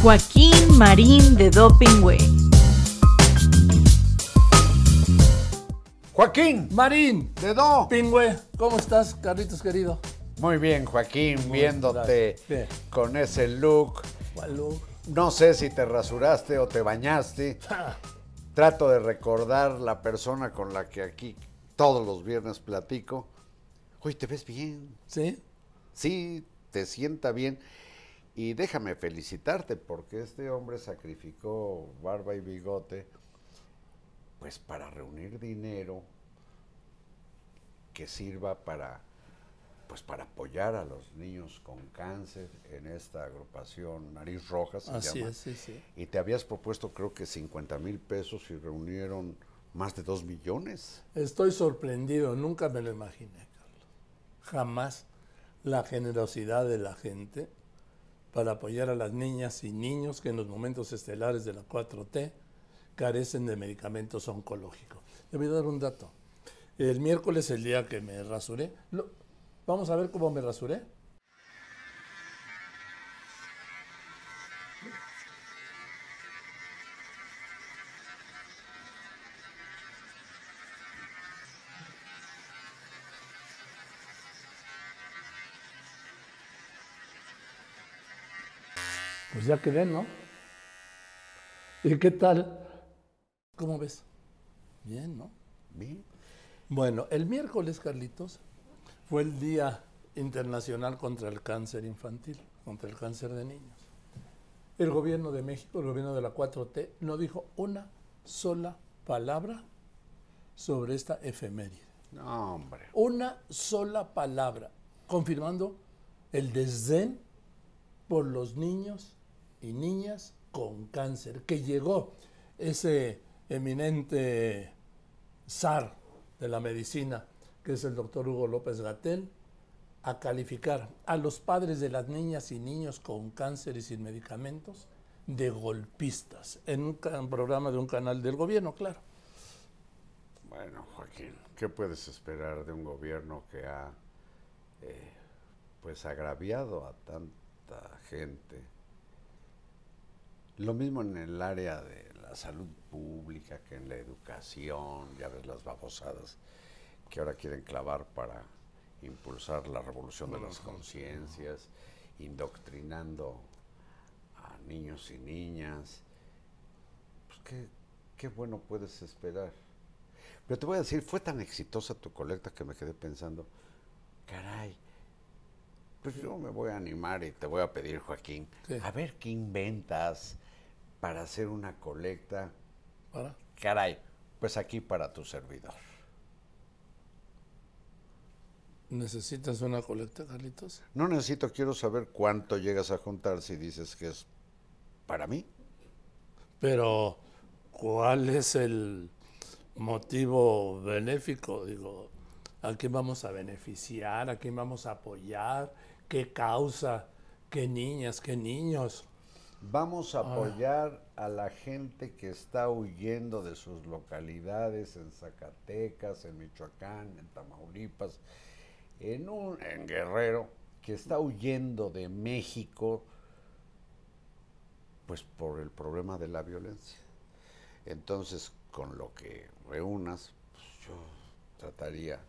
Joaquín Marín de Dopingüe. Joaquín Marín de Dopingüe. ¿Cómo estás, Carlitos querido? Muy bien, Joaquín, viéndote bien. con ese look. ¿Cuál look? No sé si te rasuraste o te bañaste. Trato de recordar la persona con la que aquí todos los viernes platico. Oye, te ves bien. ¿Sí? Sí, te sienta bien. Y déjame felicitarte porque este hombre sacrificó barba y bigote pues para reunir dinero que sirva para apoyar a los niños con cáncer en esta agrupación Nariz Roja se Así llama. es, sí. Y te habías propuesto creo que 50,000 pesos y reunieron más de 2 millones. Estoy sorprendido, nunca me lo imaginé, Carlos. Jamás la generosidad de la gente para apoyar a las niñas y niños que en los momentos estelares de la 4T carecen de medicamentos oncológicos. Te voy a dar un dato. El miércoles, el día que me rasuré, vamos a ver cómo me rasuré. Pues ya quedé, ¿no? ¿Y qué tal? ¿Cómo ves? Bien, ¿no? Bien. Bueno, el miércoles, Carlitos, fue el Día Internacional contra el Cáncer Infantil, contra el cáncer de niños. El gobierno de México, el gobierno de la 4T, no dijo una sola palabra sobre esta efeméride. No, hombre. Una sola palabra, confirmando el desdén por los niños y niñas con cáncer, que llegó ese eminente zar de la medicina, que es el doctor Hugo López-Gatell, a calificar a los padres de las niñas y niños con cáncer y sin medicamentos de golpistas, en un programa de un canal del gobierno, claro. Bueno, Joaquín, ¿qué puedes esperar de un gobierno que ha pues agraviado a tanta gente? Lo mismo en el área de la salud pública que en la educación, ya ves las babosadas que ahora quieren clavar para impulsar la revolución de las conciencias, indoctrinando a niños y niñas. Pues qué bueno puedes esperar. Pero te voy a decir, fue tan exitosa tu colecta que me quedé pensando, caray, pues yo me voy a animar y te voy a pedir, Joaquín, ¿Qué? a ver qué inventas para hacer una colecta. ¿Para? Caray, pues aquí para tu servidor. ¿Necesitas una colecta, Carlitos? No necesito, quiero saber cuánto llegas a juntar si dices que es para mí. Pero, ¿cuál es el motivo benéfico? Digo, ¿a quién vamos a beneficiar? ¿A quién vamos a apoyar? ¿Qué causa? ¿Qué niñas? ¿Qué niños? Vamos a apoyar a la gente que está huyendo de sus localidades en Zacatecas, en Michoacán, en Tamaulipas, en Guerrero, que está huyendo de México, pues por el problema de la violencia. Entonces, con lo que reúnas, pues yo trataría.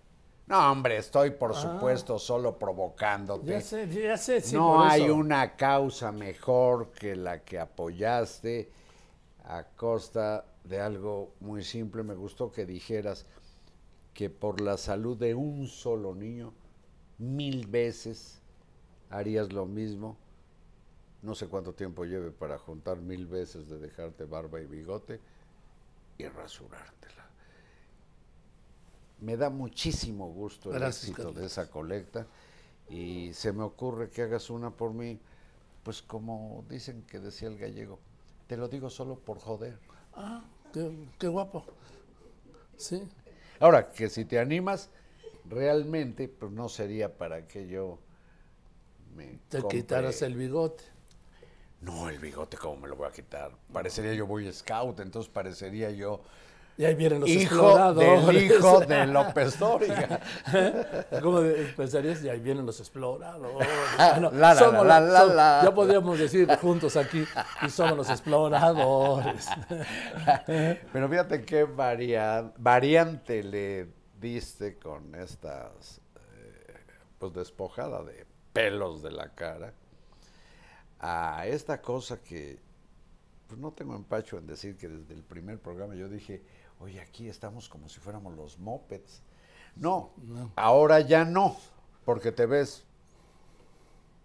No, hombre, estoy por supuesto solo provocándote. Ya sé, sí, no por hay eso. una causa mejor que la que apoyaste a costa de algo muy simple. Me gustó que dijeras que por la salud de un solo niño, 1000 veces harías lo mismo. No sé cuánto tiempo lleve para juntar 1000 veces de dejarte barba y bigote y rasurártela. Me da muchísimo gusto el éxito Carlos. de esa colecta y se me ocurre que hagas una por mí, pues como dicen que decía el gallego, te lo digo solo por joder. Qué guapo. Sí. Ahora, que si te animas, realmente, pues no sería para que yo me Te compre. quitaras el bigote. No, el bigote, ¿cómo me lo voy a quitar? Parecería yo Boy Scout, entonces parecería yo Y ahí vienen los hijo exploradores. del hijo de López Dóriga. ¿Cómo pensarías? Y ahí vienen los exploradores. Ya podríamos decir juntos aquí, y somos los exploradores. Pero fíjate qué variante le diste con estas, pues despojada de pelos de la cara, a esta cosa que, pues no tengo empacho en decir que desde el primer programa yo dije, oye, aquí estamos como si fuéramos los mopeds. No, ahora ya no, porque te ves,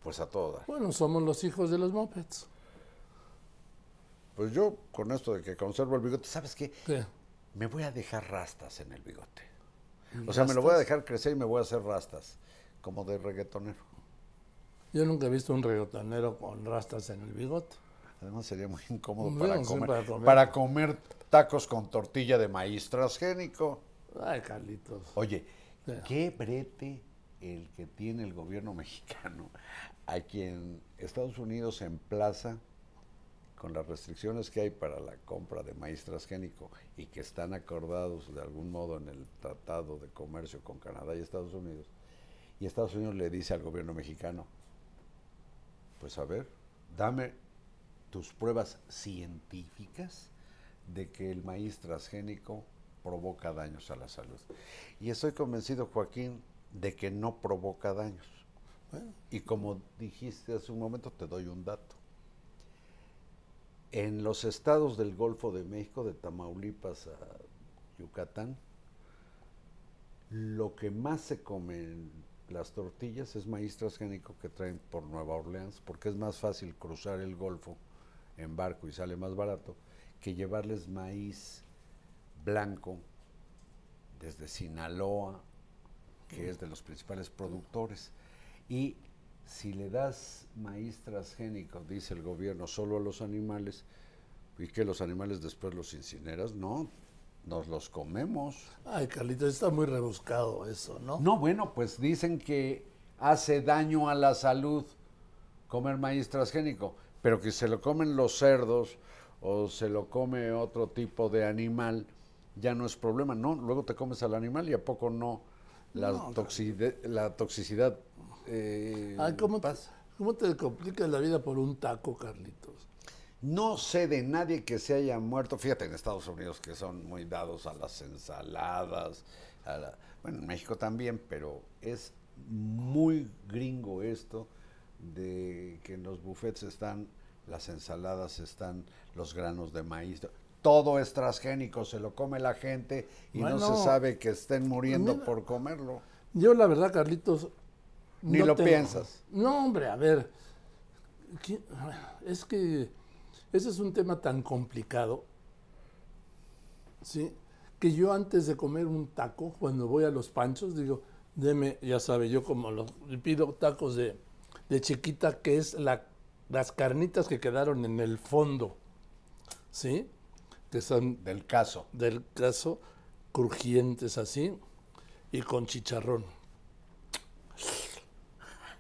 pues a todas. Bueno, somos los hijos de los mopeds. Pues yo, con esto de que conservo el bigote, ¿sabes qué? ¿Qué? Me voy a dejar rastas en el bigote. O sea, me lo voy a dejar crecer y me voy a hacer rastas, como de reggaetonero. Yo nunca he visto un reggaetonero con rastas en el bigote. Además sería muy incómodo Bueno, para comer tacos con tortilla de maíz transgénico. Ay, Carlitos. Oye, Sí. qué brete el que tiene el gobierno mexicano, a quien Estados Unidos emplaza con las restricciones que hay para la compra de maíz transgénico y que están acordados de algún modo en el Tratado de Comercio con Canadá y Estados Unidos. Y Estados Unidos le dice al gobierno mexicano, pues a ver, dame tus pruebas científicas de que el maíz transgénico provoca daños a la salud. Y estoy convencido, Joaquín, de que no provoca daños. Bueno. Y como dijiste hace un momento, te doy un dato. En los estados del Golfo de México, de Tamaulipas a Yucatán, lo que más se come en las tortillas es maíz transgénico que traen por Nueva Orleans, porque es más fácil cruzar el Golfo en barco y sale más barato que llevarles maíz blanco desde Sinaloa, que es de los principales productores. Y si le das maíz transgénico, dice el gobierno, solo a los animales, y que los animales después los incineras, no, nos los comemos. Ay, Carlitos, está muy rebuscado eso, ¿no? No, bueno, pues dicen que hace daño a la salud comer maíz transgénico, pero que se lo comen los cerdos o se lo come otro tipo de animal, ya no es problema, ¿no? Luego te comes al animal y a poco no la, No, la toxicidad Ay, ¿cómo te complicas la vida por un taco, Carlitos? No sé de nadie que se haya muerto, fíjate en Estados Unidos que son muy dados a las ensaladas, bueno, en México también, pero es muy gringo esto de que en los buffets están las ensaladas, están los granos de maíz, todo es transgénico, se lo come la gente y Bueno, no se sabe que estén muriendo mira, por comerlo. Yo la verdad, Carlitos... Ni lo piensas. No, hombre, a ver, es que ese es un tema tan complicado, ¿sí? Que yo antes de comer un taco, cuando voy a los panchos, digo, deme, ya sabe, yo como pido tacos de chiquita, que es las carnitas que quedaron en el fondo, ¿sí? Que son Del caso. del caso, crujientes así, y con chicharrón.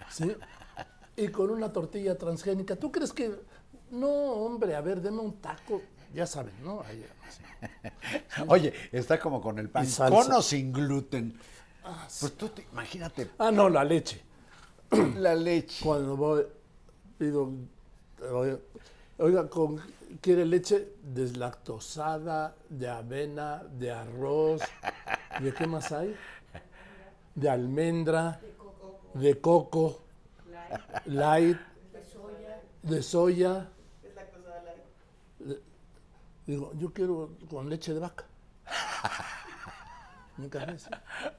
¿Sí? Y con una tortilla transgénica. ¿Tú crees que...? No, hombre, a ver, deme un taco. Ya saben, ¿no? Ahí, sí. Oye, está como con el pan, Y salsa. con o sin gluten. Pues tú imagínate, Ah, no, la leche. la leche. Cuando voy, pido... Oiga, ¿quiere leche deslactosada, de avena, de arroz? ¿De qué más hay? De almendra, de coco, light, de soya. Digo, yo quiero con leche de vaca. Nunca ves.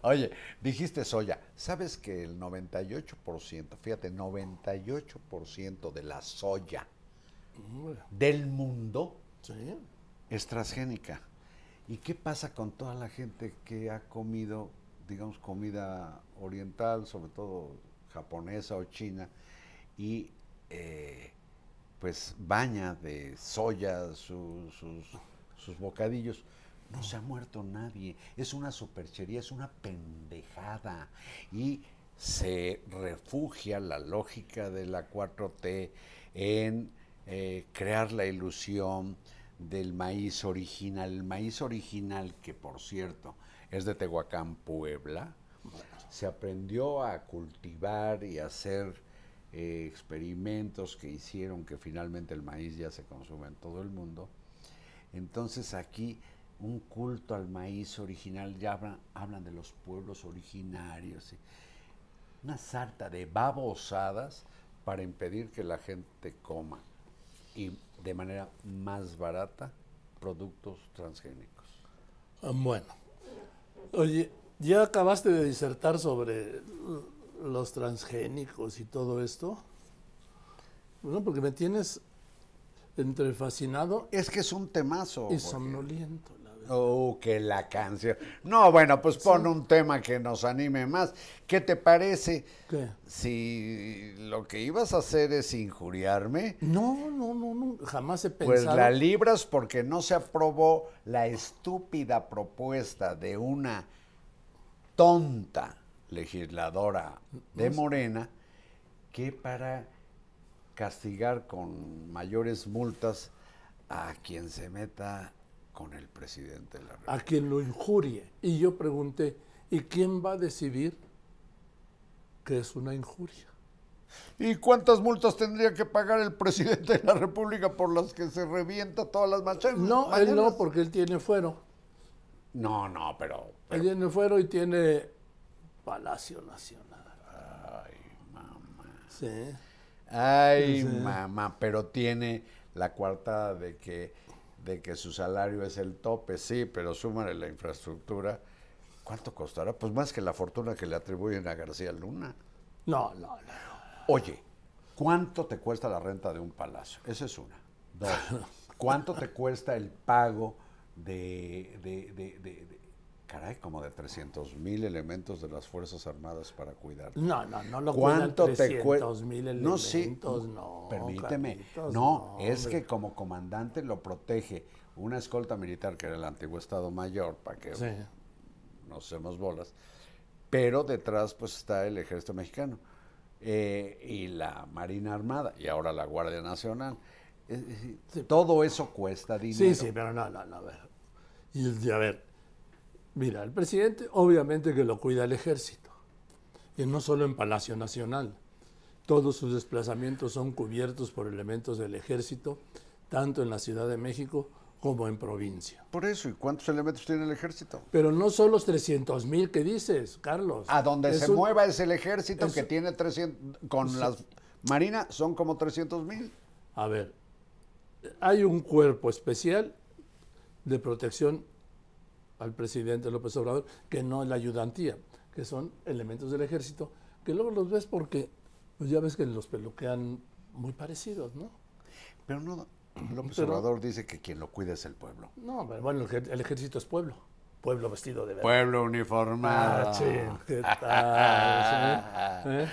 Oye, dijiste soya. ¿Sabes que el 98%, fíjate, 98% de la soya del mundo Sí. es transgénica? ¿Y qué pasa con toda la gente que ha comido, digamos, comida oriental, sobre todo japonesa o china, y pues baña de soya sus bocadillos? No se ha muerto nadie, es una superchería, es una pendejada. Y se refugia la lógica de la 4T en crear la ilusión del maíz original. El maíz original, que por cierto es de Tehuacán, Puebla, se aprendió a cultivar y a hacer experimentos que hicieron que finalmente el maíz ya se consume en todo el mundo. Entonces aquí un culto al maíz original, ya hablan de los pueblos originarios, una sarta de babosadas para impedir que la gente coma y de manera más barata productos transgénicos. Bueno, oye, ¿ya acabaste de disertar sobre los transgénicos y todo esto? Bueno, porque me tienes entre fascinado Es que es un temazo. y somnoliento, la verdad. Oh, que la canción. No, bueno, pues pon un tema que nos anime más. ¿Qué te parece ¿Qué? si lo que ibas a hacer es injuriarme? No, jamás he Pues pensado. la libras porque no se aprobó la estúpida propuesta de una tonta legisladora de Morena que para castigar con mayores multas a quien se meta con el presidente de la República. A quien lo injurie. Y yo pregunté, ¿y quién va a decidir que es una injuria? ¿Y cuántas multas tendría que pagar el presidente de la República por las que se revienta todas las mañanas? No, él no, porque él tiene fuero. No, pero Él tiene fuero y tiene Palacio Nacional. ay, mamá. Sí. Ay, Sí. mamá, pero tiene la coartada de que su salario es el tope, sí, pero súmale la infraestructura. ¿Cuánto costará? Pues más que la fortuna que le atribuyen a García Luna. No. Oye, ¿cuánto te cuesta la renta de un palacio? Esa es una. Dos, ¿cuánto te cuesta el pago caray, como de 300,000 elementos de las Fuerzas Armadas para cuidar? No lo ¿Cuánto cuidan te cuesta? 300,000 No, sí. elementos, no. Permíteme. Carlitos, No, es hombre. que como comandante lo protege una escolta militar que era el antiguo Estado Mayor, para que Sí. nos hacemos bolas, pero detrás pues está el Ejército Mexicano y la Marina Armada y ahora la Guardia Nacional. Sí. Todo eso cuesta dinero. Sí, pero no, a ver. Y a ver, mira, el presidente obviamente que lo cuida el ejército. Y no solo en Palacio Nacional. Todos sus desplazamientos son cubiertos por elementos del ejército, tanto en la Ciudad de México como en provincia. Por eso, ¿y cuántos elementos tiene el ejército? Pero no son los 300,000 que dices, Carlos. A donde Es se un- mueva es el ejército es- que tiene 300, con las Marina son como 300,000. A ver, hay un cuerpo especial de protección al presidente López Obrador, que no es la ayudantía, que son elementos del ejército, que luego los ves porque, pues ya ves que los peluquean muy parecidos, ¿no? Pero no, López Pero- Obrador dice que quien lo cuida es el pueblo. No, pero bueno, el ejército es pueblo, pueblo vestido de verde. Pueblo uniformado. Ah, sí, ¿qué tal? ¿Sí? ¿Eh?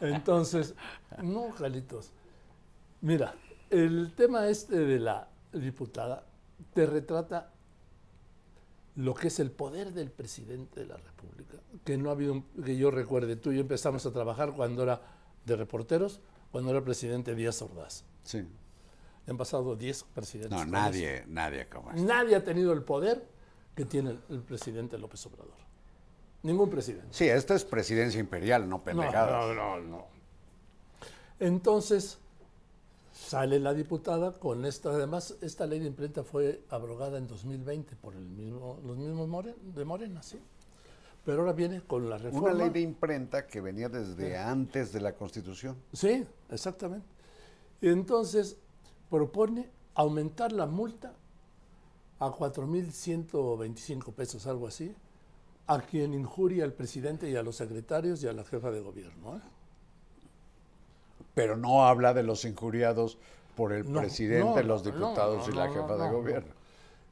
Entonces, no, Jalitos. Mira, el tema este de la diputada te retrata lo que es el poder del presidente de la República, que no ha habido, que yo recuerde, tú y yo empezamos a trabajar cuando era de reporteros, cuando era el presidente Díaz Ordaz. Sí. Han pasado 10 presidentes. No, con nadie como eso. este. Nadie ha tenido el poder que tiene el presidente López Obrador. Ningún presidente. Sí, esta es presidencia imperial, no pendejadas. No. Entonces, sale la diputada con esta, además, esta ley de imprenta fue abrogada en 2020 por los mismos de Morena, ¿sí? Pero ahora viene con la reforma. Una ley de imprenta que venía desde antes de la Constitución. Sí, exactamente. Y entonces propone aumentar la multa a 4,125 pesos, algo así, a quien injuria al presidente y a los secretarios y a la jefa de gobierno. Pero no habla de los injuriados por el No, presidente, no, los no, diputados no, y la no, jefa de no. gobierno.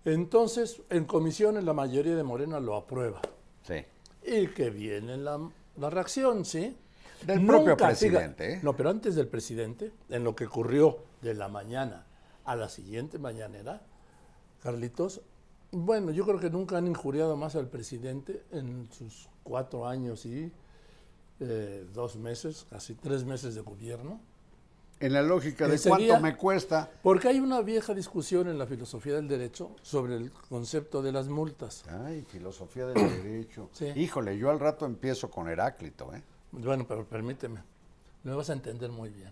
Entonces, en comisiones la mayoría de Morena lo aprueba. Sí. Y que viene la reacción, ¿sí? Del propio presidente, ¿eh? No, pero antes del presidente, en lo que ocurrió de la mañana a la siguiente mañanera, Carlitos, bueno, yo creo que nunca han injuriado más al presidente en sus 4 años y 2 meses, casi 3 meses de gobierno, En la lógica de Ese cuánto día- me cuesta. Porque hay una vieja discusión en la filosofía del derecho sobre el concepto de las multas. Ay, filosofía del derecho. Sí. Híjole, yo al rato empiezo con Heráclito, ¿eh? Bueno, pero permíteme, me vas a entender muy bien,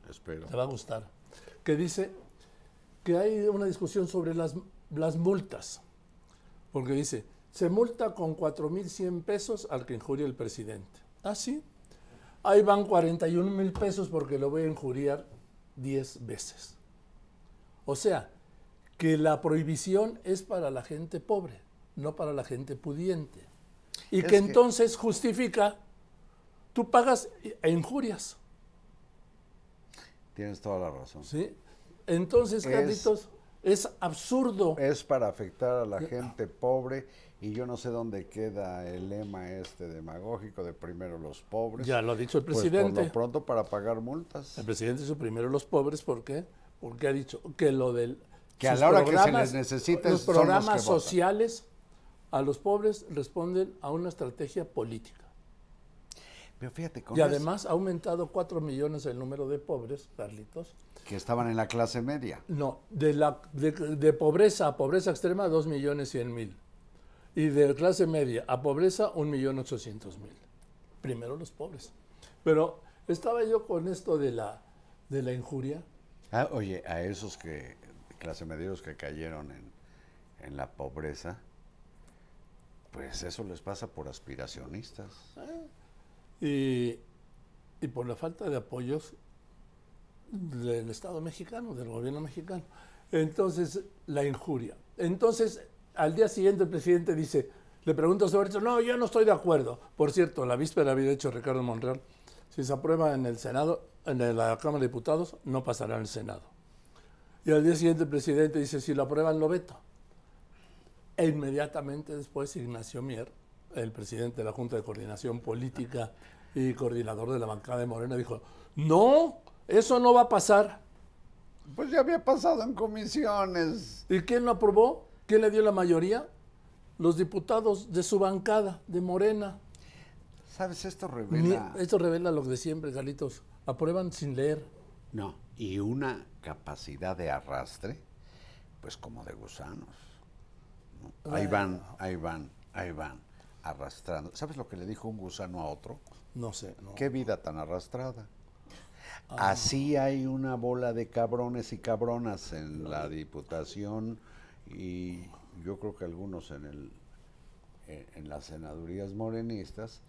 Espero. te va a gustar. Que dice que hay una discusión sobre las multas. Porque dice, se multa con 4,100 pesos al que injuria al presidente. ¿Ah, sí? Ahí van 41,000 pesos porque lo voy a injuriar 10 veces. O sea, que la prohibición es para la gente pobre, no para la gente pudiente. Y Es que que- entonces justifica, tú pagas e injurias. Tienes toda la razón. ¿Sí? Entonces, Es- Carlitos, es absurdo. Es para afectar a la gente pobre y yo no sé dónde queda el lema este demagógico de primero los pobres. Ya lo ha dicho el Pues presidente. por lo pronto para pagar multas. El presidente hizo primero los pobres, ¿por qué? Porque ha dicho que lo del... Que a sus la hora que se programas- les necesite los son los que programas votan. sociales a los pobres responden a una estrategia política. Pero fíjate, con Y eso, además ha aumentado 4 millones el número de pobres, Carlitos. que estaban en la clase media. No, de pobreza a pobreza extrema, 2,100,000. Y de clase media a pobreza, 1,800,000. Primero los pobres. Pero estaba yo con esto de la injuria. Ah, oye, a esos clase medieros que cayeron en la pobreza, pues eso les pasa por aspiracionistas. Y por la falta de apoyos del Estado mexicano, del gobierno mexicano. Entonces, la injuria. Entonces, al día siguiente el presidente dice, le pregunta sobre esto, no, yo no estoy de acuerdo. Por cierto, la víspera había dicho Ricardo Monreal, si se aprueba en el Senado, en la Cámara de Diputados, no pasará en el Senado. Y al día siguiente el presidente dice, si lo aprueban, lo veto. E inmediatamente después Ignacio Mier, el presidente de la Junta de Coordinación Política y coordinador de la bancada de Morena, dijo, no, eso no va a pasar. Pues ya había pasado en comisiones. ¿Y quién lo aprobó? ¿Quién le dio la mayoría? Los diputados de su bancada, de Morena. ¿Sabes? Esto revela... Esto revela lo de siempre, Carlitos. Aprueban sin leer. No, y una capacidad de arrastre, pues como de gusanos. ¿no? Ahí van, arrastrando. ¿Sabes lo que le dijo un gusano a otro? No sé. No. Qué vida tan arrastrada. Así hay una bola de cabrones y cabronas en la Diputación y yo creo que algunos en las senadurías morenistas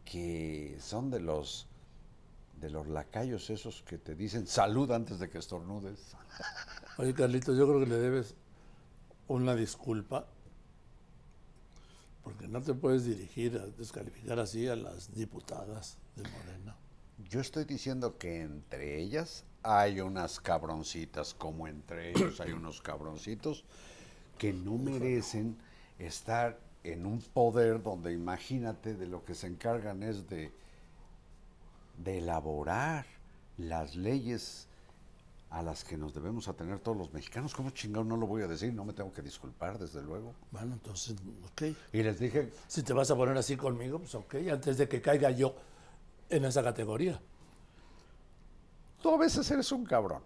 que son de los lacayos esos que te dicen salud antes de que estornudes. Oye, Carlitos, yo creo que le debes una disculpa porque no te puedes dirigir a descalificar así a las diputadas de Morena. Yo estoy diciendo que entre ellas hay unas cabroncitas, como entre ellos hay unos cabroncitos que no merecen estar en un poder donde, imagínate, de lo que se encargan es de elaborar las leyes a las que nos debemos atener todos los mexicanos. ¿Cómo chingado no lo voy a decir? No me tengo que disculpar, desde luego. Bueno, entonces, ok. Y les dije, Si te vas a poner así conmigo, pues ok, antes de que caiga yo en esa categoría. tú a veces eres un cabrón.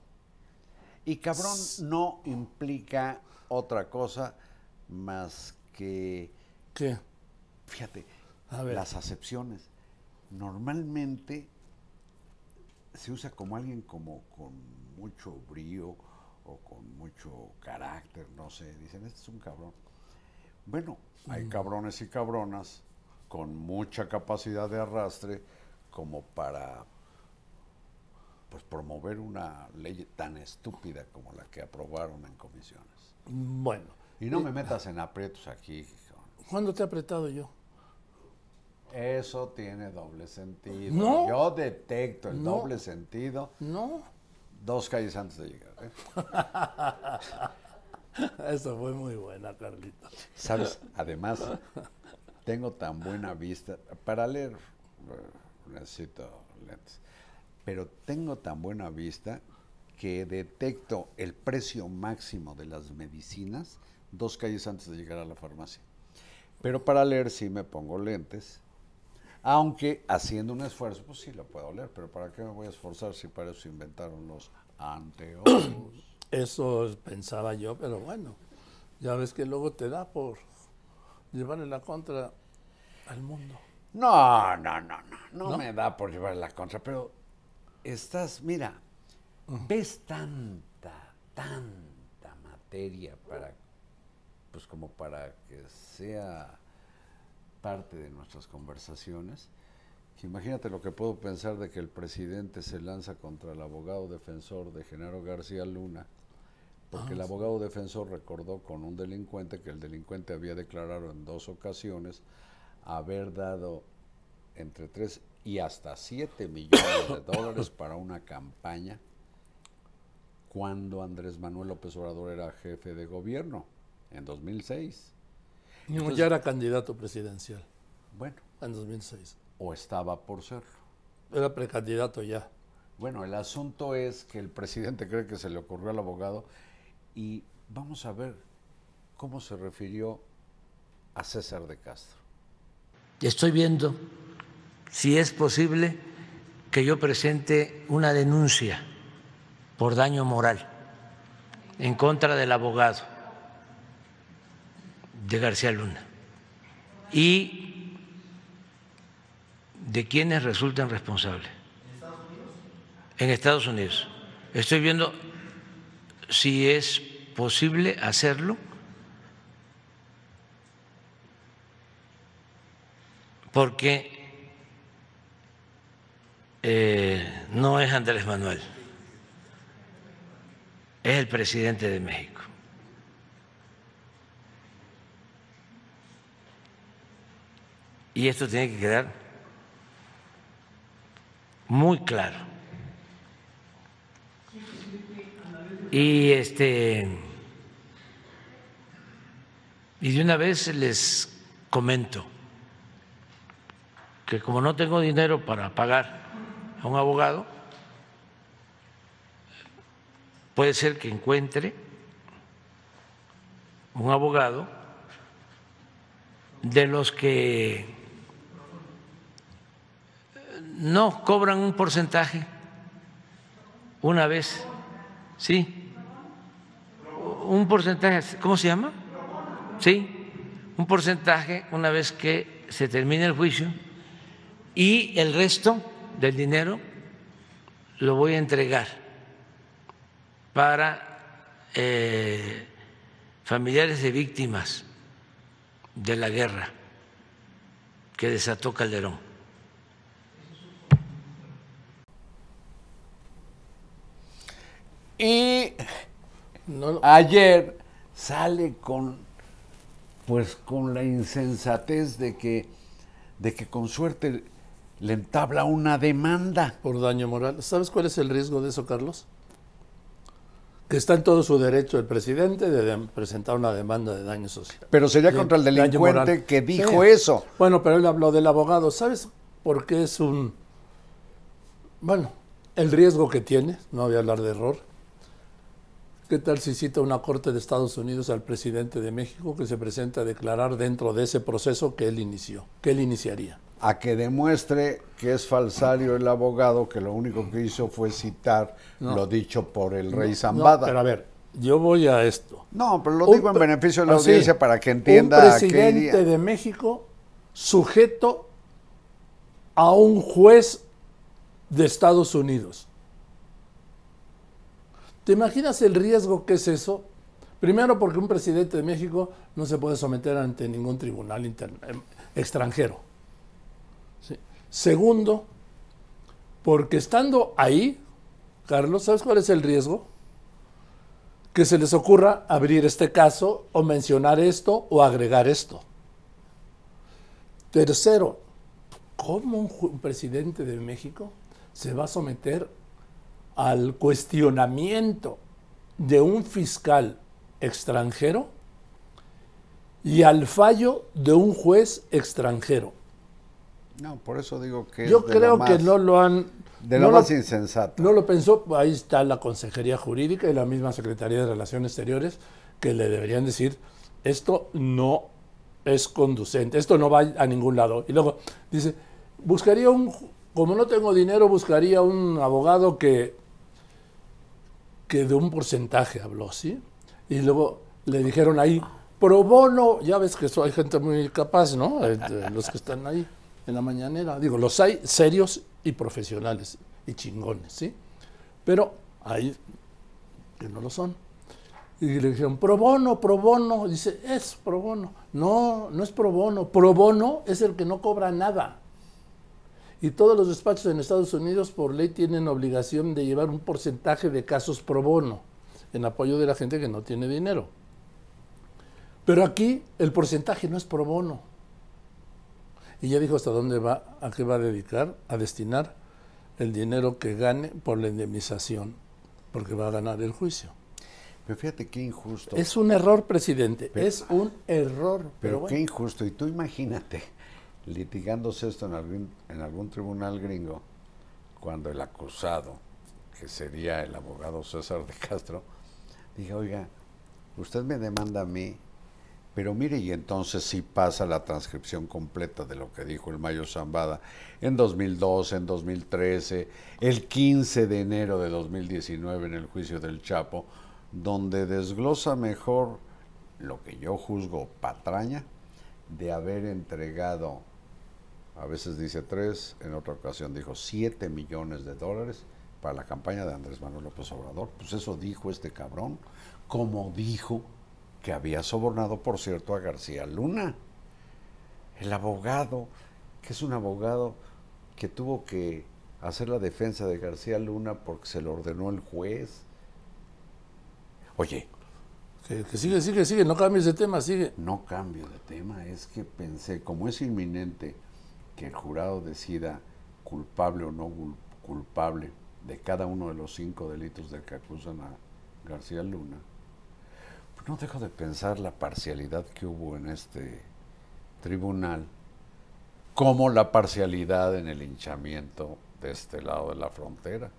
Y cabrón no implica otra cosa más que, ¿Qué? fíjate, A ver. las acepciones. Normalmente se usa como alguien como con mucho brío o con mucho carácter, no sé. Dicen, este es un cabrón. Bueno, hay cabrones y cabronas con mucha capacidad de arrastre como para pues promover una ley tan estúpida como la que aprobaron en comisiones. Bueno, Y no me metas en aprietos aquí, hijo. ¿cuándo te he apretado yo? Eso tiene doble sentido. No. Yo detecto el No. doble sentido No. 2 calles antes de llegar. Eso fue muy buena, Carlita. ¿Sabes? Además, tengo tan buena vista. Para leer necesito lentes. Pero tengo tan buena vista que detecto el precio máximo de las medicinas 2 calles antes de llegar a la farmacia. Pero para leer sí me pongo lentes. Aunque haciendo un esfuerzo, pues sí lo puedo leer, pero ¿para qué me voy a esforzar si para eso inventaron los anteojos? Eso pensaba yo, pero bueno, ya ves que luego te da por llevarle la contra al mundo. No me da por llevar la contra, pero mira, ves tanta materia pues como para que sea parte de nuestras conversaciones, que imagínate lo que puedo pensar de que el presidente se lanza contra el abogado defensor de Genaro García Luna, porque el abogado defensor recordó con un delincuente que el delincuente había declarado en 2 ocasiones haber dado entre 3 y hasta 7 millones de dólares para una campaña cuando Andrés Manuel López Obrador era jefe de gobierno, en 2006. No, Entonces, ya era candidato presidencial bueno, en 2006. o estaba por serlo. Era precandidato ya. Bueno, el asunto es que el presidente cree que se le ocurrió al abogado y vamos a ver cómo se refirió a César de Castro. Estoy viendo si es posible que yo presente una denuncia por daño moral en contra del abogado de García Luna y de quienes resulten responsables. En Estados Unidos. Estoy viendo si es posible hacerlo porque no es Andrés Manuel, es el presidente de México. Y esto tiene que quedar muy claro. Y de una vez les comento que como no tengo dinero para pagar a un abogado, puede ser que encuentre un abogado de los que no cobran un porcentaje una vez, sí, un porcentaje, ¿cómo se llama? Sí, un porcentaje una vez que se termine el juicio y el resto del dinero lo voy a entregar para familiares de víctimas de la guerra que desató Calderón. Y No, ayer sale con la insensatez de que con suerte le entabla una demanda. por daño moral. ¿Sabes cuál es el riesgo de eso, Carlos? Que está en todo su derecho el presidente de presentar una demanda de daño social. Pero sería contra el Daño delincuente moral. que dijo Sí. eso. Bueno, pero él habló del abogado. ¿Sabes por qué es un... Bueno, el riesgo que tiene, no voy a hablar de error. ¿Qué tal si cita una corte de Estados Unidos al presidente de México que se presenta a declarar dentro de ese proceso que él inició, que él iniciaría? A que demuestre que es falsario el abogado, que lo único que hizo fue citar lo dicho por el rey Zambada. No, pero a ver, yo voy a esto. No, pero lo digo en beneficio de la Así, audiencia para que entienda un a qué presidente iría. de México sujeto a un juez de Estados Unidos. ¿Te imaginas el riesgo que es eso? Primero, porque un presidente de México no se puede someter ante ningún tribunal extranjero. ¿Sí? Segundo, porque estando ahí, Carlos, ¿sabes cuál es el riesgo? Que se les ocurra abrir este caso o mencionar esto o agregar esto. Tercero, ¿cómo un presidente de México se va a someter al cuestionamiento de un fiscal extranjero y al fallo de un juez extranjero? No, por eso digo que Yo es de creo lo más, que no lo han... de no lo lo- más insensato. No lo pensó, ahí está la Consejería Jurídica y la misma Secretaría de Relaciones Exteriores que le deberían decir, esto no es conducente, esto no va a ningún lado. Y luego dice, buscaría como no tengo dinero, buscaría un abogado que de un porcentaje habló, ¿sí? Y luego le dijeron ahí, pro bono, ya ves que hay gente muy capaz, ¿no? Los que están ahí en la mañanera. Digo, los hay serios y profesionales y chingones, ¿sí? Pero hay que no lo son. Y le dijeron, pro bono. Dice, es pro bono. No, no es pro bono. Pro bono es el que no cobra nada. Y todos los despachos en Estados Unidos por ley tienen obligación de llevar un porcentaje de casos pro bono en apoyo de la gente que no tiene dinero. Pero aquí el porcentaje no es pro bono. Y ya dijo hasta dónde va, a qué va a dedicar, a destinar el dinero que gane por la indemnización, porque va a ganar el juicio. Pero fíjate qué injusto. Es un error, presidente, es un error. Pero bueno. qué injusto. Y tú imagínate, litigándose esto en algún tribunal gringo, cuando el acusado, que sería el abogado César de Castro, diga, oiga, usted me demanda a mí, pero mire, y entonces sí pasa la transcripción completa de lo que dijo el Mayo Zambada en 2012, en 2013, el 15 de enero de 2019 en el juicio del Chapo, donde desglosa mejor lo que yo juzgo patraña de haber entregado, a veces dice 3, en otra ocasión dijo 7 millones de dólares para la campaña de Andrés Manuel López Obrador. Pues eso dijo este cabrón, como dijo que había sobornado, por cierto, a García Luna, el abogado, que es un abogado que tuvo que hacer la defensa de García Luna porque se lo ordenó el juez. Oye, Que sigue, no cambies de tema, sigue. no cambio de tema, es que pensé, como es inminente que el jurado decida culpable o no culpable de cada uno de los 5 delitos de que acusan a García Luna, pues no dejo de pensar la parcialidad que hubo en este tribunal, como la parcialidad en el linchamiento de este lado de la frontera.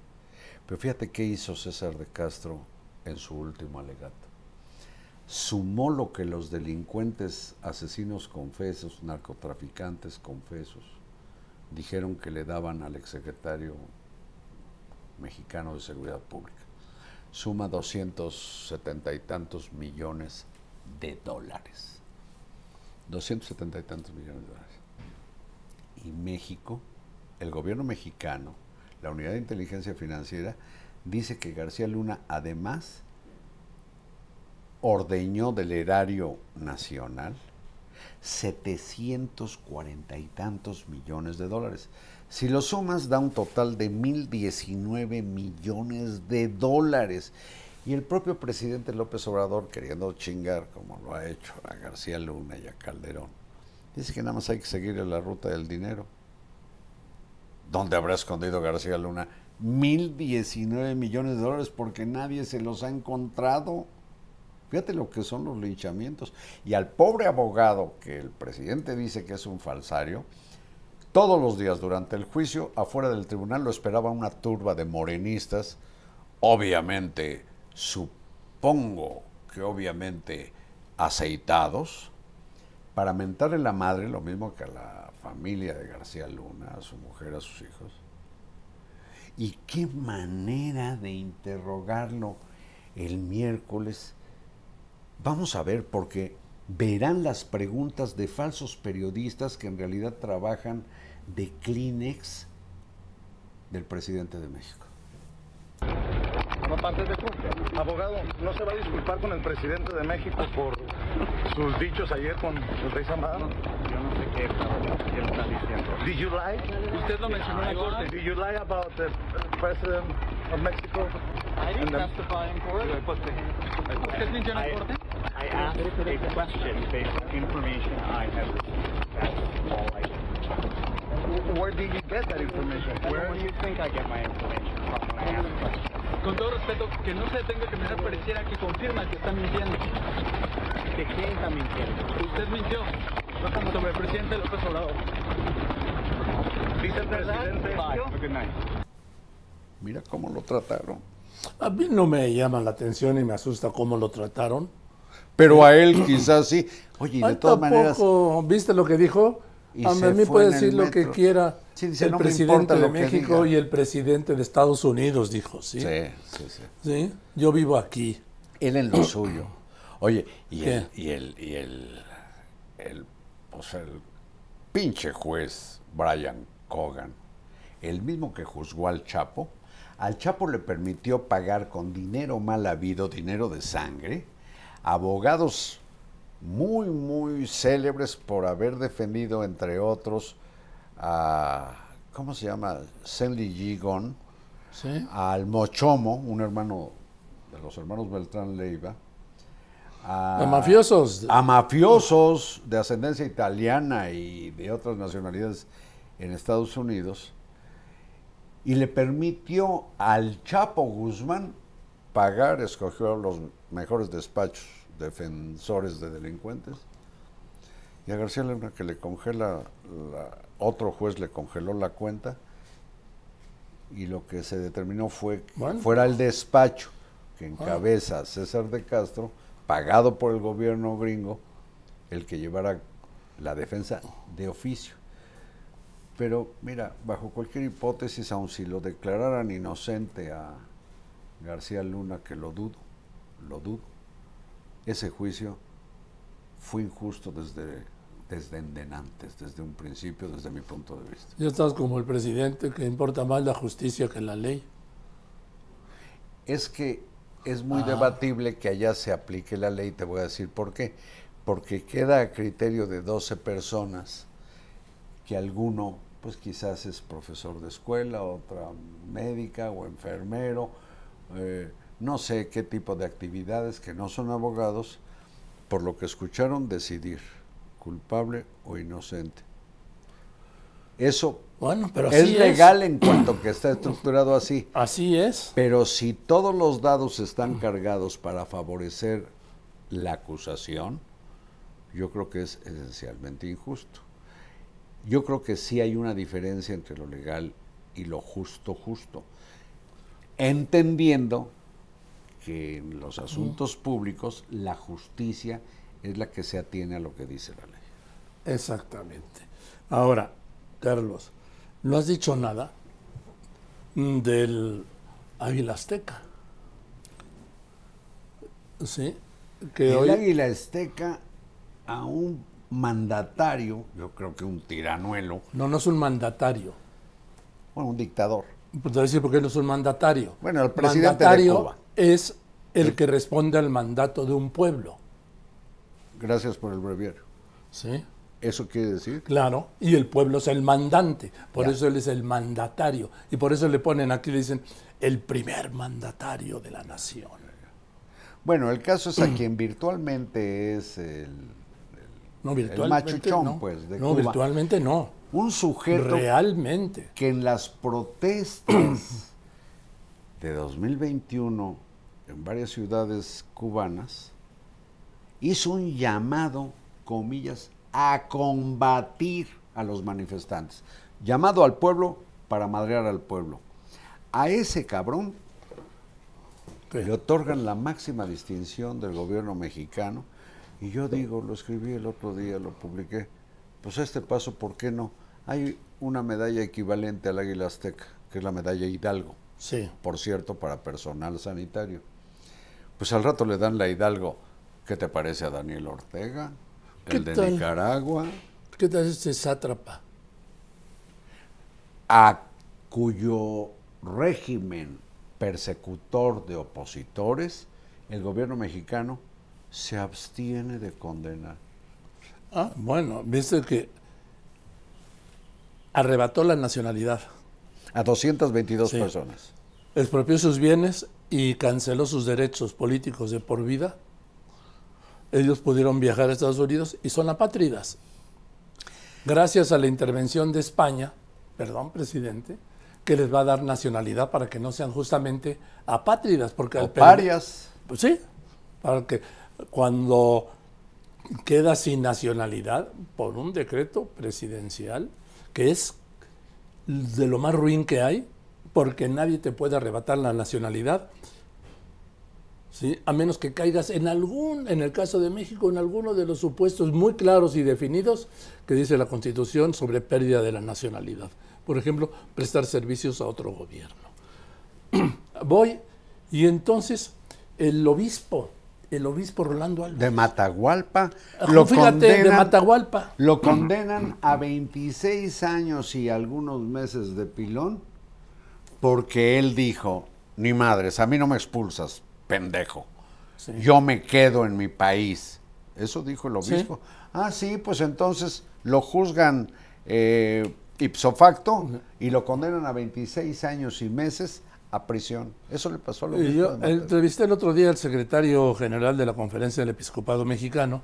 Pero fíjate qué hizo César de Castro en su último alegato. Sumó lo que los delincuentes, asesinos confesos, narcotraficantes confesos, dijeron que le daban al exsecretario mexicano de Seguridad Pública. Suma 270 y tantos millones de dólares. 270 y tantos millones de dólares. Y México, el gobierno mexicano, la Unidad de Inteligencia Financiera, dice que García Luna además ordeñó del erario nacional 740 y tantos millones de dólares. Si lo sumas, da un total de 1,019 millones de dólares. Y el propio presidente López Obrador, queriendo chingar, como lo ha hecho a García Luna y a Calderón, dice que nada más hay que seguir la ruta del dinero. ¿Dónde habrá escondido García Luna 1,019 millones de dólares? Porque nadie se los ha encontrado. Fíjate lo que son los linchamientos. Y al pobre abogado, que el presidente dice que es un falsario, todos los días durante el juicio, afuera del tribunal, lo esperaba una turba de morenistas, obviamente, supongo que obviamente aceitados, para mentarle la madre, lo mismo que a la familia de García Luna, a su mujer, a sus hijos. Y qué manera de interrogarlo el miércoles. Vamos a ver, porque verán las preguntas de falsos periodistas que en realidad trabajan de Kleenex del presidente de México. No partes de abogado, ¿no se va a disculpar con el presidente de México por sus dichos ayer con el rey Zambada? Yo no sé qué está diciendo. Did you lie? Usted lo mencionó en la corte. Did you lie about the president of Mexico? I didn't testify in court. ¿Usted mintió en la corte? I asked a question based on information I have received. That's all I did. Where did you get that information? Where do you think I get my information from when I ask questions? Con todo respeto, que no se tenga que mirar, pareciera que confirma que está mintiendo. ¿De quién está mintiendo? Usted mintió sobre el presidente López Obrador. Dice el presidente. Bye. Have a good night. Mira cómo lo trataron. A mí no me llama la atención y me asusta cómo lo trataron. Pero a él quizás sí. Oye, y de Ay, todas maneras... ¿viste lo que dijo? y A se mí fue puede en el decir lo que metro. quiera Sí, dice, el "No me presidente importa de lo que México diga". y el presidente de Estados Unidos, dijo, ¿sí? Sí. ¿Sí? Yo vivo aquí. Él en lo suyo. Oye, ¿Qué? el pinche juez Brian Cogan, el mismo que juzgó al Chapo le permitió pagar con dinero mal habido, dinero de sangre, abogados muy, muy célebres por haber defendido, entre otros, a, ¿cómo se llama? Stanley Gigon, ¿Sí? al Mochomo, un hermano de los hermanos Beltrán Leiva, A mafiosos. a mafiosos de ascendencia italiana y de otras nacionalidades en Estados Unidos, y le permitió al Chapo Guzmán pagar, escogió los mejores despachos defensores de delincuentes, y a García Luna, que le congela, otro juez le congeló la cuenta, y lo que se determinó fue que Bueno. fuera el despacho que encabeza César de Castro, pagado por el gobierno gringo, el que llevara la defensa de oficio. Pero mira, bajo cualquier hipótesis, aun si lo declararan inocente a García Luna, que lo dudo, ese juicio fue injusto desde endenantes, desde un principio, desde mi punto de vista. Ya estás como el presidente, que importa más la justicia que la ley. Es que es muy debatible que allá se aplique la ley, te voy a decir por qué. Porque queda a criterio de 12 personas, que alguno, pues quizás es profesor de escuela, otra médica o enfermero, no sé qué tipo de actividades, que no son abogados, por lo que escucharon decidir culpable o inocente. Eso Bueno, pero es así legal en cuanto que está estructurado así. Así es. Pero si todos los dados están cargados para favorecer la acusación, yo creo que es esencialmente injusto. Yo creo que sí hay una diferencia entre lo legal y lo justo, entendiendo que en los asuntos públicos la justicia es la que se atiene a lo que dice la ley. Exactamente. Ahora, Carlos, no has dicho nada del Águila Azteca. ¿Sí? Que El hoy, Águila Azteca a un mandatario, yo creo que un tiranuelo, no es un mandatario. bueno, un dictador. Pues te voy a decir por qué no es un mandatario. Bueno, el presidente mandatario de Cuba. es el que responde al mandato de un pueblo. Gracias por el breviario. ¿Sí? ¿Eso quiere decir? Claro, y el pueblo es el mandante, por Ya. eso él es el mandatario, y por eso le ponen aquí, le dicen, el primer mandatario de la nación. Bueno, el caso es a quien virtualmente es No, el virtualmente machuchón, no. pues, de no, Cuba. virtualmente no. Un sujeto Realmente. que en las protestas de 2021 en varias ciudades cubanas hizo un llamado, comillas, a combatir a los manifestantes. Llamado al pueblo para madrear al pueblo. A ese cabrón ¿Qué? le otorgan la máxima distinción del gobierno mexicano, y yo digo, lo escribí el otro día, lo publiqué, pues a este paso, ¿por qué no? Hay una medalla equivalente al Águila Azteca, que es la medalla Hidalgo, Sí. por cierto, para personal sanitario. Pues al rato le dan la Hidalgo. ¿Qué te parece a Daniel Ortega? ¿Qué El de tal? Nicaragua, ¿Qué tal este sátrapa? a cuyo régimen persecutor de opositores, el gobierno mexicano se abstiene de condenar. Ah, bueno, viste que arrebató la nacionalidad, A 222 Sí. personas. expropió sus bienes y canceló sus derechos políticos de por vida. Ellos pudieron viajar a Estados Unidos y son apátridas. Gracias a la intervención de España, perdón, presidente, que les va a dar nacionalidad para que no sean justamente apátridas. Porque O parias. Pues sí, para que cuando queda sin nacionalidad por un decreto presidencial, que es de lo más ruin que hay, porque nadie te puede arrebatar la nacionalidad ¿sí? A menos que caigas en el caso de México, en alguno de los supuestos muy claros y definidos que dice la Constitución sobre pérdida de la nacionalidad. Por ejemplo, prestar servicios a otro gobierno. Voy, y entonces el obispo Rolando Álvarez. De Matagualpa. Fíjate, de Matagualpa. Lo condenan a 26 años y algunos meses de pilón porque él dijo, ni madres, a mí no me expulsas, pendejo. Sí. Yo me quedo en mi país. Eso dijo el obispo. ¿Sí? Ah, sí, pues entonces lo juzgan ipso facto y lo condenan a 26 años y meses a prisión. Eso le pasó a los Yo entrevisté el otro día al secretario general de la Conferencia del Episcopado Mexicano.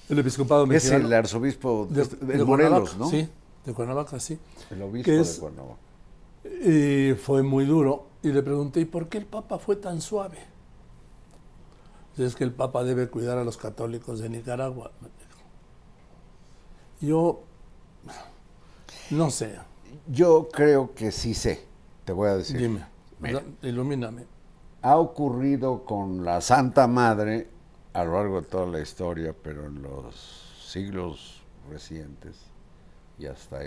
El Episcopado Mexicano. Es el arzobispo de Morelos, ¿no? Sí, de Cuernavaca, sí. El obispo de Cuernavaca. Y fue muy duro. Y le pregunté, ¿y por qué el Papa fue tan suave? Es que el Papa debe cuidar a los católicos de Nicaragua. Yo no sé. Yo creo que sí sé. Te voy a decir. Dime, ilumíname. Ha ocurrido con la Santa Madre a lo largo de toda la historia, pero en los siglos recientes y hasta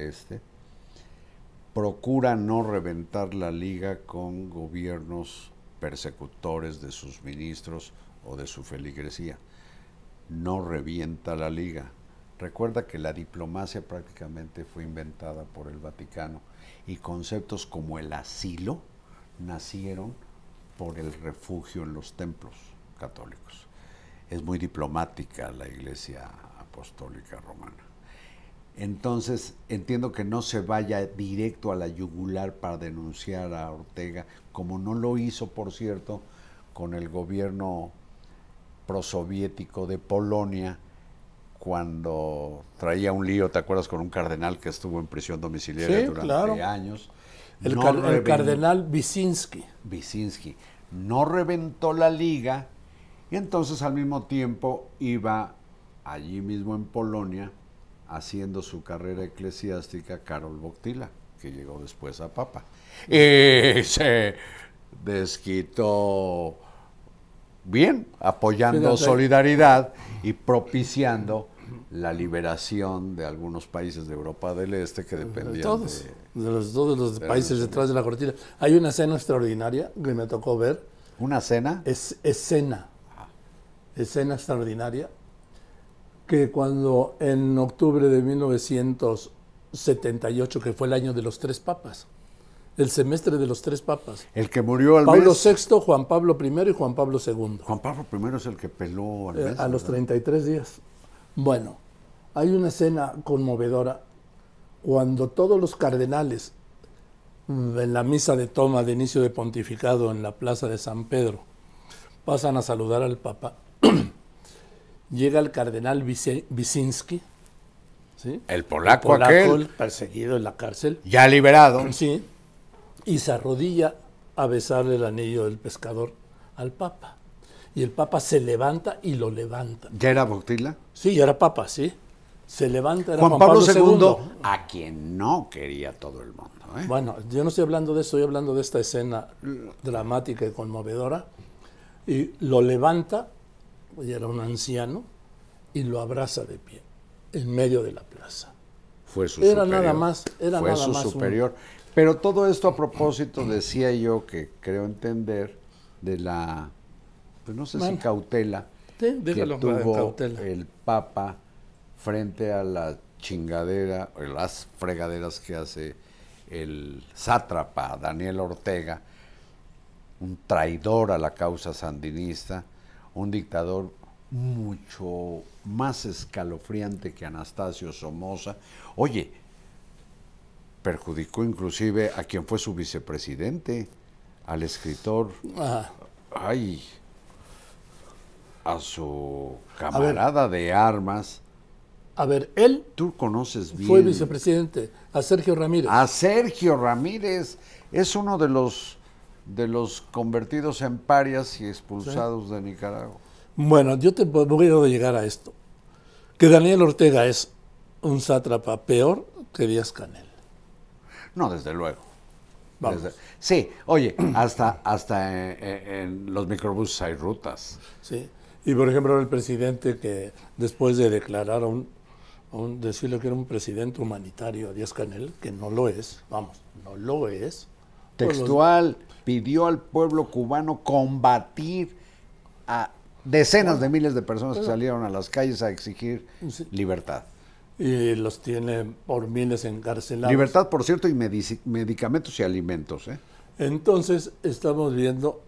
procura no reventar la liga con gobiernos persecutores de sus ministros o de su feligresía. No revienta la liga. Recuerda que la diplomacia prácticamente fue inventada por el Vaticano y conceptos como el asilo nacieron por el refugio en los templos católicos. Es muy diplomática la Iglesia Apostólica Romana. Entonces, entiendo que no se vaya directo a la yugular para denunciar a Ortega, como no lo hizo, por cierto, con el gobierno prosoviético de Polonia, cuando traía un lío, ¿te acuerdas? Con un cardenal que estuvo en prisión domiciliaria durante años. El cardenal Wyszynski. No reventó la liga y entonces al mismo tiempo iba allí mismo en Polonia haciendo su carrera eclesiástica Karol Wojtyła, que llegó después a Papa. Y se desquitó bien, apoyando Solidaridad y propiciando la liberación de algunos países de Europa del Este que dependían todos los países detrás de la cortina. Hay una escena extraordinaria que me tocó ver. ¿Una escena? Escena extraordinaria, que cuando en octubre de 1978, que fue el año de los 3 papas, el semestre de los 3 papas. El que murió al Pablo mes. VI, Juan Pablo I y Juan Pablo II. Juan Pablo I es el que peló al mes. A los 33 días. Bueno, hay una escena conmovedora cuando todos los cardenales en la misa de toma de inicio de pontificado en la plaza de San Pedro pasan a saludar al Papa. Llega el cardenal Wyszynski, ¿sí? El polaco aquel, perseguido en la cárcel. Ya liberado. Sí. Y se arrodilla a besarle el anillo del pescador al Papa. Y el Papa se levanta y lo levanta. ¿Ya era Wojtyła? Sí, ya era Papa, sí. Se levanta, era Juan Pablo II, a quien no quería todo el mundo. Bueno, yo no estoy hablando de eso, estoy hablando de esta escena dramática y conmovedora. Y lo levanta, ya era un anciano, y lo abraza de pie, en medio de la plaza. Fue su era superior. Nada más, era fue nada su más superior. Pero todo esto a propósito, decía yo, que creo entender, de la, pues no sé si cautela, sí, que tuvo el Papa frente a la chingadera, o las fregaderas que hace el sátrapa Daniel Ortega, un traidor a la causa sandinista, un dictador mucho más escalofriante que Anastasio Somoza. Oye, perjudicó inclusive a quien fue su vicepresidente, al escritor, a su camarada de armas. A ver, él tú conoces bien. Fue vicepresidente, a Sergio Ramírez. A Sergio Ramírez, es uno de los convertidos en parias y expulsados de Nicaragua. Bueno, yo te voy a llegar a esto. Que Daniel Ortega es un sátrapa peor que Díaz-Canel. No, desde luego. Vamos. Sí, oye, hasta en los microbuses hay rutas. Sí. Y por ejemplo, el presidente que después de declarar decirle que era un presidente humanitario a Díaz-Canel, que no lo es, vamos, no lo es. Textual, pidió al pueblo cubano combatir a decenas de miles de personas que salieron a las calles a exigir libertad. Y los tiene por miles encarcelados. Libertad, por cierto, y medicamentos y alimentos. Entonces, estamos viendo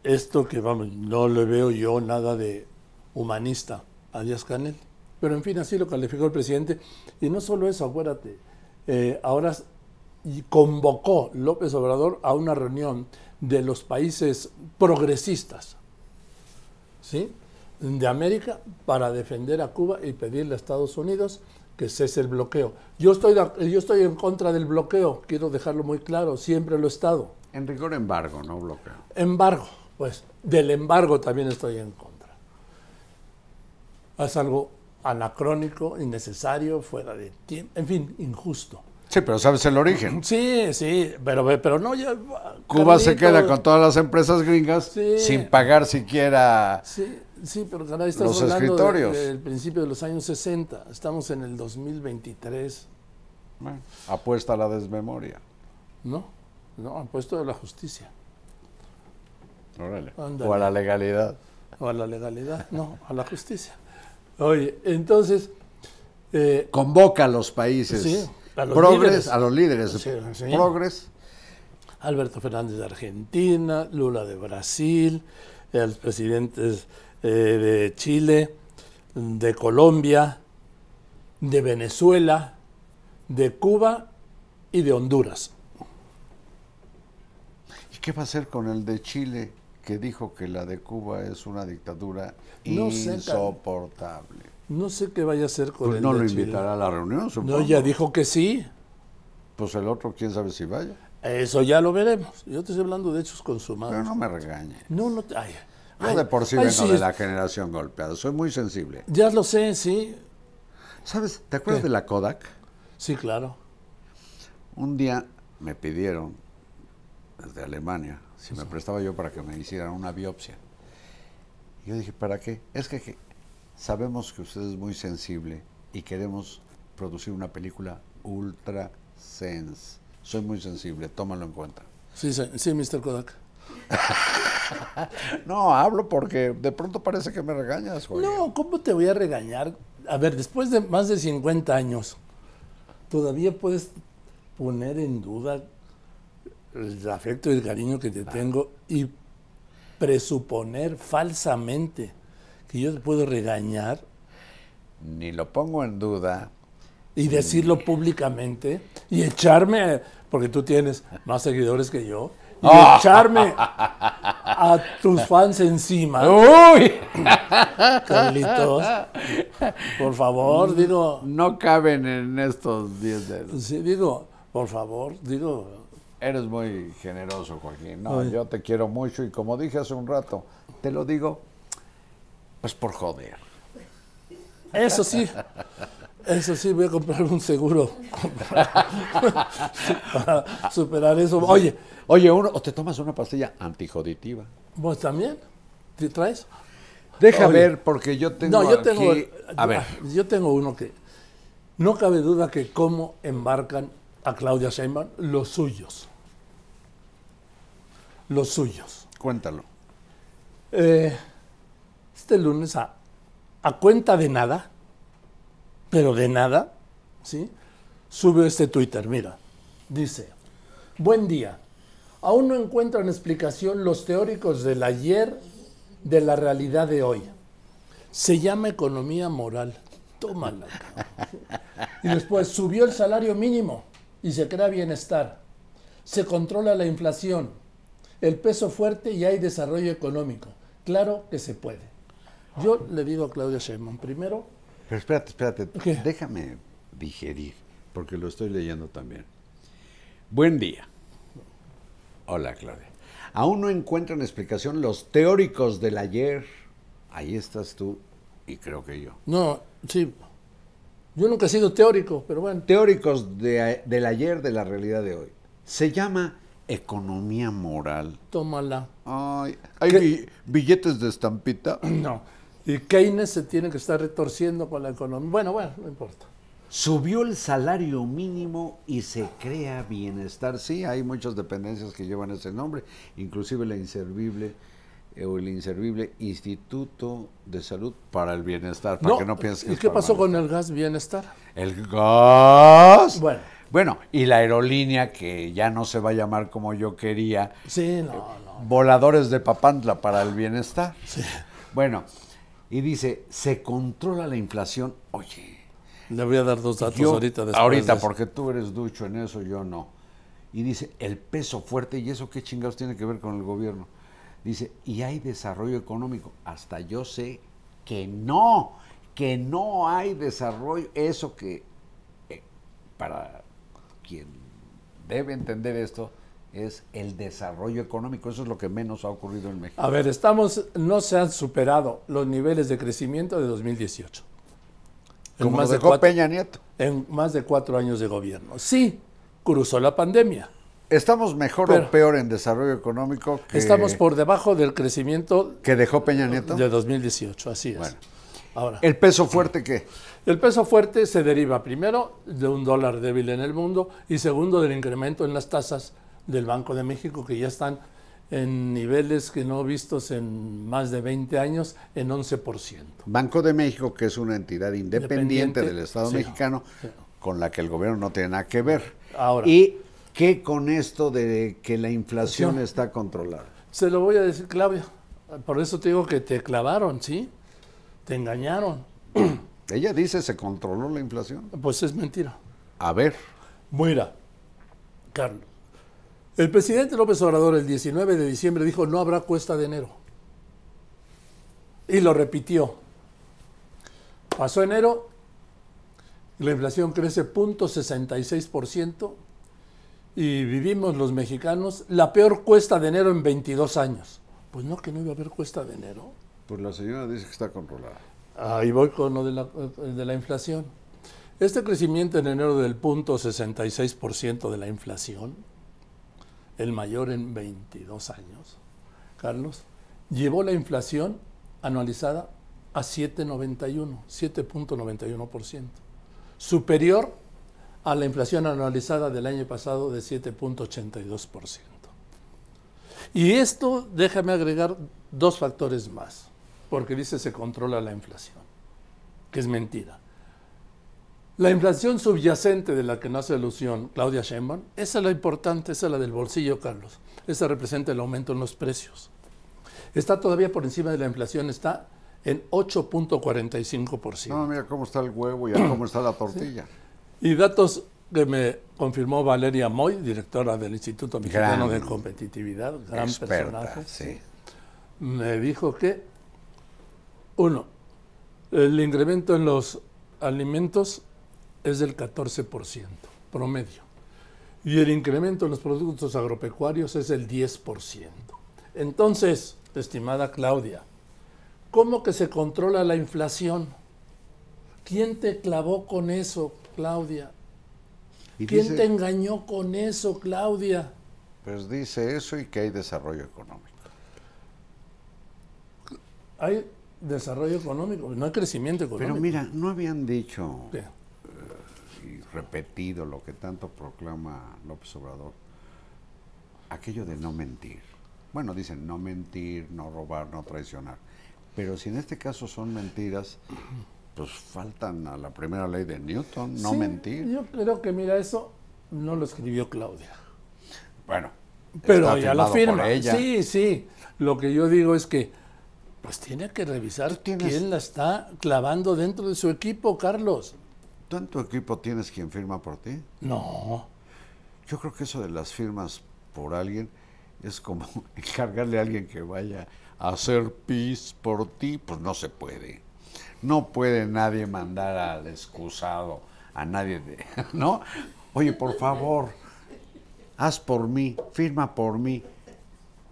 esto que, vamos, no le veo yo nada de humanista a Díaz-Canel. Pero, en fin, así lo calificó el presidente. Y no solo eso, acuérdate, ahora convocó López Obrador a una reunión de los países progresistas, ¿sí?, de América, para defender a Cuba y pedirle a Estados Unidos que cese el bloqueo. Yo estoy en contra del bloqueo, quiero dejarlo muy claro, siempre lo he estado. En rigor, embargo, no bloqueo. Embargo, pues, del embargo también estoy en contra. Es algo anacrónico, innecesario, fuera de tiempo, en fin, injusto. Sí, pero ¿sabes el origen? Sí, pero no ya... Cuba se queda con todas las empresas gringas sin pagar siquiera Sí, pero caray, estamos los hablando escritorios. del principio de los años 60, estamos en el 2023. Bueno, apuesta a la desmemoria. No, apuesto a la justicia. Órale. Ándale. O a la legalidad. O a la legalidad, no, a la justicia. Oye, entonces... Convoca a los países sí, a los progres, líderes. a los líderes Sí. progres. Alberto Fernández de Argentina, Lula de Brasil, los presidentes de Chile, de Colombia, de Venezuela, de Cuba y de Honduras. ¿Y qué va a hacer con el de Chile, que dijo que la de Cuba es una dictadura No sé, insoportable? No sé qué vaya a hacer con Pues el no de lo Chile. invitará a la reunión, supongo. No, ya dijo que sí. Pues el otro, quién sabe si vaya. Eso ya lo veremos. Yo te estoy hablando de hechos consumados. Pero no me regañe. No, Yo de por sí ay, vengo sí, de la generación golpeada. Soy muy sensible. Ya lo sé, sí. ¿Sabes? ¿Te acuerdas ¿Qué? de la Kodak? Sí, claro. Un día me pidieron, desde Alemania, si me prestaba yo para que me hicieran una biopsia. Y yo dije, ¿para qué? Es que sabemos que usted es muy sensible y queremos producir una película ultra sense. Soy muy sensible, tómalo en cuenta. Sí, Mr. Kodak. No, hablo porque de pronto parece que me regañas, Jorge. No, ¿cómo te voy a regañar? A ver, después de más de 50 años, ¿todavía puedes poner en duda el afecto y el cariño que te tengo y presuponer falsamente que yo te puedo regañar Ni lo pongo en duda. y decirlo públicamente y echarme, porque tú tienes más seguidores que yo, y echarme a tus fans encima? ¡Uy! Carlitos, por favor, digo, No caben en estos 10 dedos. sí, digo, por favor, digo, Eres muy generoso, Joaquín. No, yo te quiero mucho y como dije hace un rato, te lo digo, pues por joder. eso sí, voy a comprar un seguro para superar eso. Oye, o te tomas una pastilla antijoditiva. ¿vos también? ¿Te traes? Deja Oye. ver, porque yo tengo No, yo tengo, aquí... A ver, yo tengo uno que no cabe duda que cómo embarcan a Claudia Sheinbaum los suyos. Los suyos. cuéntalo. Este lunes, a cuenta de nada, pero de nada, ¿sí?, sube este Twitter, mira, dice: buen día, aún no encuentran explicación los teóricos del ayer de la realidad de hoy. Se llama economía moral. Tómala. Y después, subió el salario mínimo y se crea bienestar. Se controla la inflación, el peso fuerte y hay desarrollo económico. Claro que se puede. Yo le digo a Claudia Sheinbaum, primero... Pero espérate, ¿Qué? déjame digerir, porque lo estoy leyendo también. Buen día. Hola, Claudia. Aún no encuentran explicación los teóricos del ayer. Ahí estás tú y creo que yo. No, sí, yo nunca he sido teórico, pero bueno. Teóricos del ayer de la realidad de hoy. Se llama economía moral. Tómala. Ay, ¿hay billetes de estampita? No. Y Keynes se tiene que estar retorciendo con la economía. Bueno, no importa. Subió el salario mínimo y se crea bienestar. Sí, hay muchas dependencias que llevan ese nombre, inclusive el inservible Instituto de Salud para el Bienestar, para que no pienses que ¿y es qué para pasó con malestar. el gas bienestar? El gas. Bueno, Y la aerolínea que ya no se va a llamar como yo quería. sí, no. Voladores de Papantla para el bienestar. Sí. Bueno, y dice, se controla la inflación. Oye, Le voy a dar dos datos yo, ahorita después ahorita, de eso. porque tú eres ducho en eso, yo no. Y dice, el peso fuerte, ¿y eso qué chingados tiene que ver con el gobierno? Dice, y hay desarrollo económico. Hasta yo sé que no hay desarrollo. Eso que, para quien debe entender esto, es el desarrollo económico. Eso es lo que menos ha ocurrido en México. A ver, no se han superado los niveles de crecimiento de 2018. Como lo dejó Peña Nieto. En más de 4 años de gobierno. Sí, cruzó la pandemia. ¿Estamos mejor o peor en desarrollo económico que estamos por debajo del crecimiento que dejó Peña Nieto? De 2018, así es. Bueno. Ahora, ¿El peso fuerte qué? el peso fuerte se deriva primero de un dólar débil en el mundo y segundo del incremento en las tasas del Banco de México, que ya están en niveles que no vistos en más de 20 años, en 11%. Banco de México, que es una entidad independiente del Estado sí, mexicano, sí, con la que el gobierno no tiene nada que ver. Ahora, ¿Y qué con esto de que la inflación sí, está controlada? se lo voy a decir, Claudia. Por eso te digo que te clavaron, ¿sí? Te engañaron. Ella dice, ¿se controló la inflación? Pues es mentira. A ver. Mira, Carlos, el presidente López Obrador el 19 de diciembre dijo no habrá cuesta de enero. Y lo repitió. Pasó enero, la inflación crece 0.66% y vivimos los mexicanos la peor cuesta de enero en 22 años. Pues no, que no iba a haber cuesta de enero. Pues la señora dice que está controlada. Ahí voy con lo de la inflación. Este crecimiento en enero del 0.66% de la inflación, el mayor en 22 años, Carlos, llevó la inflación anualizada a 7.91%, superior a la inflación anualizada del año pasado de 7.82%. Y esto, déjame agregar 2 factores más, porque dice se controla la inflación, que es mentira. La inflación subyacente de la que no hace alusión Claudia Sheinbaum, esa es la importante, esa es la del bolsillo, Carlos. Esa representa el aumento en los precios. Está todavía por encima de la inflación, está en 8.45%. No, mira cómo está el huevo y cómo está la tortilla. Sí. Y datos que me confirmó Valeria Moy, directora del Instituto Mexicano de Competitividad, gran experta, personaje. sí. Me dijo que, 1, el incremento en los alimentos es del 14% promedio. Y el incremento en los productos agropecuarios es del 10%. Entonces, estimada Claudia, ¿cómo que se controla la inflación? ¿Quién te clavó con eso, Claudia? ¿Quién te engañó con eso, Claudia? Pues dice eso y que hay desarrollo económico. Hay desarrollo económico, no hay crecimiento económico. Pero mira, no habían dicho ¿Qué? Y repetido lo que tanto proclama López Obrador, aquello de no mentir. Bueno, dicen no mentir, no robar, no traicionar. Pero si en este caso son mentiras, pues faltan a la primera ley de Newton, no mentir. Yo creo que, mira, eso no lo escribió Claudia. Bueno, pero ya lo firma. Por ella. Sí, sí. Lo que yo digo es que pues tiene que revisar quién la está clavando dentro de su equipo, Carlos. ¿Tú en tu equipo tienes quien firma por ti? No. Yo creo que eso de las firmas por alguien es como encargarle a alguien que vaya a hacer pis por ti, pues no se puede. No puede nadie mandar al excusado, a nadie de, ¿no? Oye, por favor, haz por mí, firma por mí.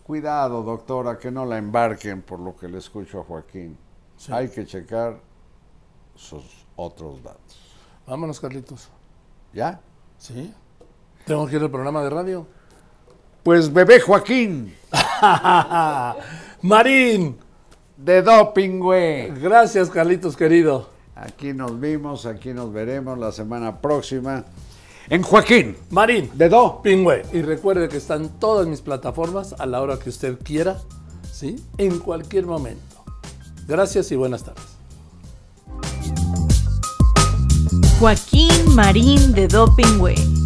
Cuidado, doctora, que no la embarquen por lo que le escucho a Joaquín. Sí. Hay que checar sus otros datos. Vámonos, Carlitos. ¿Ya? Sí. Tengo que ir al programa de radio. Pues bebé Joaquín, Marín, de Doping Way. gracias Carlitos querido. Aquí nos vimos, aquí nos veremos la semana próxima en Joaquín, Marín, de Doping Way. y recuerde que están todas mis plataformas a la hora que usted quiera, ¿sí? En cualquier momento. Gracias y buenas tardes. Joaquín Marín de Doping Way.